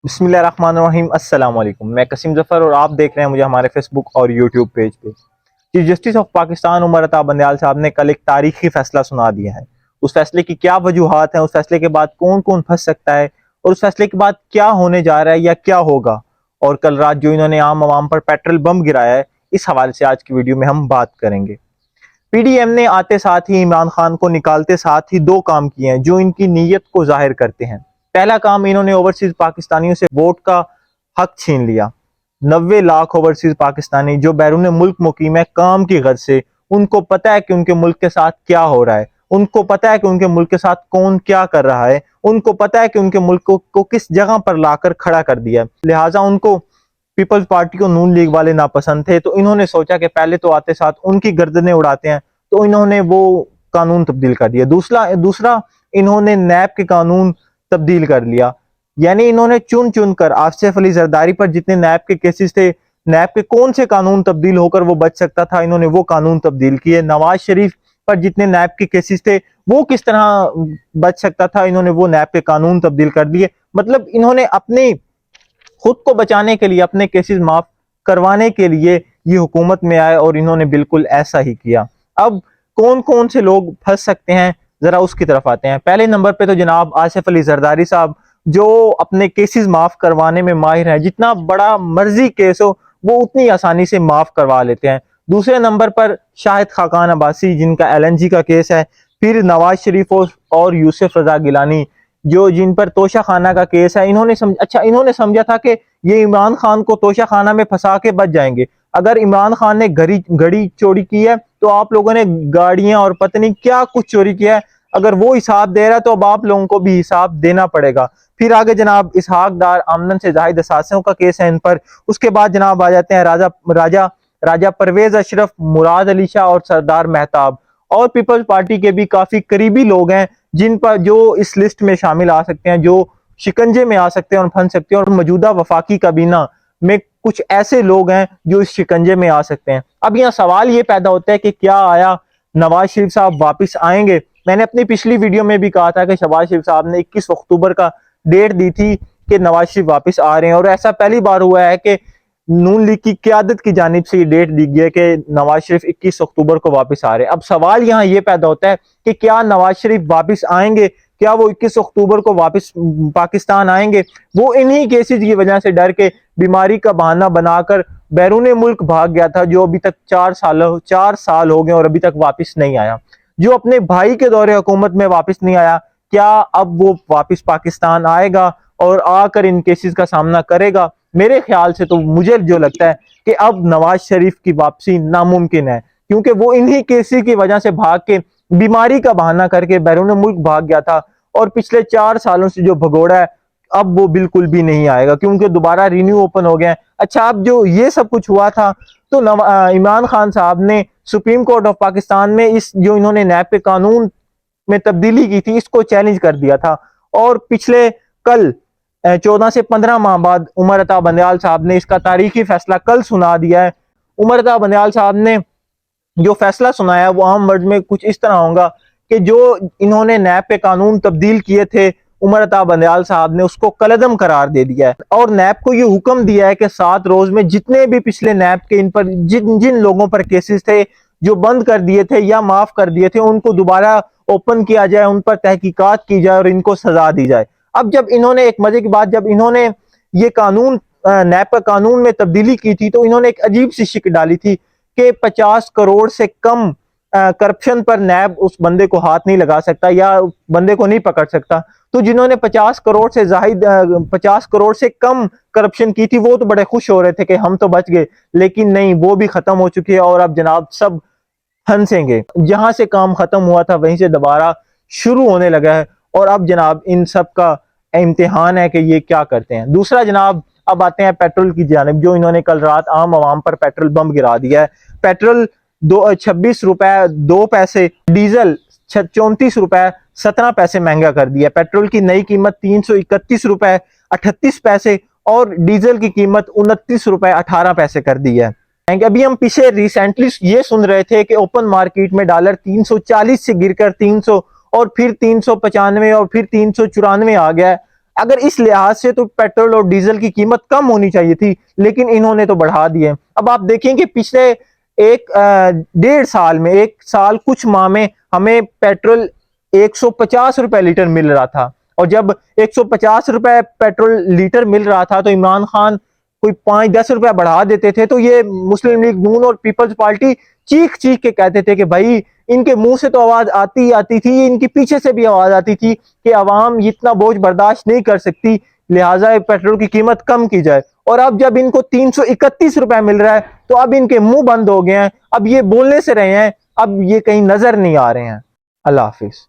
बिस्मिल्लाहिर्रहमानिर्रहीम अस्सलाम वालेकुम। मैं कसीम जफर और आप देख रहे हैं मुझे हमारे फेसबुक और यूट्यूब पेज पे। Chief justice of Pakistan Umar Ata Bandial साहब ने कल एक तारीखी फैसला सुना दिया है। उस फैसले की क्या वजूहात हैं, उस फैसले के बाद कौन कौन फंस सकता है और उस फैसले के बाद क्या होने जा रहा है या क्या होगा, और कल रात जो इन्होंने आम आवाम पर पेट्रोल बम गिराया है, इस हवाले से आज की वीडियो में हम बात करेंगे। पीडीएम ने आते साथ ही इमरान खान को निकालते साथ ही दो काम किए हैं जो इनकी नीयत को जाहिर करते हैं। पहला काम, इन्होंने ओवरसीज पाकिस्तानियों से वोट का हक छीन लिया। 90 लाख ओवरसीज पाकिस्तानी जो बैरून मुल्क मुकीम है काम की गर्ज से, उनको पता है कि उनके मुल्क के साथ क्या हो रहा है, उनको पता है कि उनके मुल्क के साथ कौन क्या कर रहा है, उनको पता है कि उनके मुल्क को किस जगह पर लाकर खड़ा कर दिया। लिहाजा उनको पीपल्स पार्टी को नून लीग वाले नापसंद थे, तो इन्होंने सोचा कि पहले तो आते साथ उनकी गर्दनें उड़ाते हैं, तो इन्होंने वो कानून तब्दील कर दिया। दूसरा दूसरा इन्होंने नैब के कानून तब्दील कर लिया। यानी इन्होंने चुन चुन कर आसिफ अली जरदारी पर जितने नैब के केसेस थे, नैब के कौन से कानून तब्दील होकर वो बच सकता था, इन्होंने वो कानून तब्दील किए। नवाज शरीफ पर जितने नैब के केसेस थे वो किस तरह बच सकता था, इन्होंने वो नैब के कानून तब्दील कर दिए। मतलब इन्होंने अपने खुद को बचाने के लिए, अपने केसेस माफ करवाने के लिए ये हुकूमत में आए और इन्होंने बिल्कुल ऐसा ही किया। अब कौन कौन से लोग फंस सकते हैं, जरा उसकी तरफ आते हैं। पहले नंबर पे तो जनाब आसिफ अली जरदारी साहब, जो अपने केसेस माफ करवाने में माहिर हैं, जितना बड़ा मर्जी केस हो वो उतनी आसानी से माफ करवा लेते हैं। दूसरे नंबर पर शाहिद खाकान अब्बासी, जिनका एलएनजी का केस है। फिर नवाज शरीफ और यूसुफ रजा गिलानी, जो जिन पर तोशा खाना का केस है। इन्होंने समझा था कि ये इमरान खान को तोशा खाना में फंसा के बच जाएंगे। अगर इमरान खान ने घड़ी चोरी की है तो आप लोगों ने गाड़ियां और पता नहीं क्या कुछ चोरी किया है, अगर वो हिसाब दे रहा है तो अब आप लोगों को भी हिसाब देना पड़ेगा। फिर आगे जनाब इसहाक डार आमदन से जाहिद असासियों का केस है इन पर। उसके बाद जनाब आ जाते हैं राजा राजा राजा परवेज अशरफ, मुराद अली शाह और सरदार मेहताब। और पीपल्स पार्टी के भी काफी करीबी लोग हैं जिन पर जो इस लिस्ट में शामिल आ सकते हैं, जो शिकंजे में आ सकते हैं और फंस सकते हैं। और मौजूदा वफाकी काबीना में कुछ ऐसे लोग हैं जो इस शिकंजे में आ सकते हैं। अब यहाँ सवाल ये पैदा होता है कि क्या आया नवाज शरीफ साहब वापस आएंगे। मैंने अपनी पिछली वीडियो में भी कहा था कि शहबाज शरीफ साहब ने 21 अक्टूबर का डेट दी थी कि नवाज शरीफ वापस आ रहे हैं, और ऐसा पहली बार हुआ है कि नून लीग की क्यादत की जानिब से ये डेट दी गई है कि नवाज शरीफ 21 अक्टूबर को वापस आ रहे हैं। अब सवाल यहाँ ये पैदा होता है कि क्या नवाज शरीफ वापस आएंगे, क्या वो 21 अक्टूबर को वापस पाकिस्तान आएंगे। वो इन्हीं केसेस की वजह से डर के बीमारी का बहाना बनाकर बैरून मुल्क भाग गया था, जो अभी तक 4 साल हो गए और अभी तक वापस नहीं आया। जो अपने भाई के दौरे हुकूमत में वापस नहीं आया, क्या अब वो वापस पाकिस्तान आएगा और आकर इन केसेस का सामना करेगा। मेरे ख्याल से तो मुझे जो लगता है कि अब नवाज शरीफ की वापसी नामुमकिन है, क्योंकि वो इन्हीं केसेस की वजह से भाग के, बीमारी का बहाना करके बैरून मुल्क भाग गया था, और पिछले 4 सालों से जो भगोड़ा है अब वो बिल्कुल भी नहीं आएगा, क्योंकि दोबारा रिन्यू ओपन हो गया है। अच्छा, अब जो ये सब कुछ हुआ था तो इमरान खान साहब ने सुप्रीम कोर्ट ऑफ पाकिस्तान में इस जो इन्होंने नैब के कानून में तब्दीली की थी इसको चैलेंज कर दिया था। और पिछले कल 14 से 15 माह बाद उमर अता बंदयाल साहब ने इसका तारीखी फैसला कल सुना दिया है। उमर अता बंदयाल साहब ने जो फैसला सुनाया वो आम वर्ड में कुछ इस तरह होगा कि जो इन्होंने नैब पे कानून तब्दील किए थे, उमर अता बंदयाल साहब ने उसको कलअदम करार दे दिया है और नैब को ये हुक्म दिया है कि 7 रोज में जितने भी पिछले नैब के इन पर जिन जिन लोगों पर केसेस थे जो बंद कर दिए थे या माफ कर दिए थे, उनको दोबारा ओपन किया जाए, उन पर तहकीकात की जाए और इनको सजा दी जाए। अब जब इन्होंने, एक मजे की बात, जब इन्होंने ये कानून नैब का कानून में तब्दीली की थी तो इन्होंने एक अजीब सी शिक डाली थी कि 50 करोड़ से कम करप्शन पर नैब उस बंदे को हाथ नहीं लगा सकता या बंदे को नहीं पकड़ सकता। तो जिन्होंने 50 करोड़ से जाहिद 50 करोड़ से कम करप्शन की थी वो तो बड़े खुश हो रहे थे कि हम तो बच गए, लेकिन नहीं, वो भी खत्म हो चुकी है और अब जनाब सब फंसेंगे। जहां से काम खत्म हुआ था वहीं से दोबारा शुरू होने लगा है, और अब जनाब इन सब का इम्तिहान है कि ये क्या करते हैं। दूसरा जनाब, अब आते हैं पेट्रोल की जानिब, जो इन्होंने कल रात आम आवाम पर पेट्रोल बम गिरा दिया है। पेट्रोल 26 रुपए 2 पैसे, डीजल 34 रुपए 17 पैसे महंगा कर दिया। पेट्रोल की नई कीमत 331 रुपए 38 पैसे और डीजल की कीमत 29 रुपए 18 पैसे कर दी है। अभी हम पीछे रिसेंटली ये सुन रहे थे कि ओपन मार्केट में डॉलर 340 से गिरकर 300 और फिर 395 और फिर 394 आ गया है। अगर इस लिहाज से तो पेट्रोल और डीजल की कीमत कम होनी चाहिए थी, लेकिन इन्होंने तो बढ़ा दी है। अब आप देखेंगे पिछले एक 1.5 साल में, 1 साल कुछ माह में हमें पेट्रोल 150 रुपए लीटर मिल रहा था, और जब 150 रुपए पेट्रोल लीटर मिल रहा था तो इमरान खान कोई 5-10 रुपया बढ़ा देते थे तो ये मुस्लिम लीग नून और पीपल्स पार्टी चीख चीख के कहते थे कि भाई इनके मुंह से तो आवाज आती ही आती थी, इनके पीछे से भी आवाज आती थी कि अवाम इतना बोझ बर्दाश्त नहीं कर सकती, लिहाजा पेट्रोल की कीमत कम की जाए। और अब जब इनको 331 रुपए मिल रहा है तो अब इनके मुंह बंद हो गए हैं, अब ये बोलने से रहे हैं, अब ये कहीं नजर नहीं आ रहे हैं। अल्लाह हाफिज।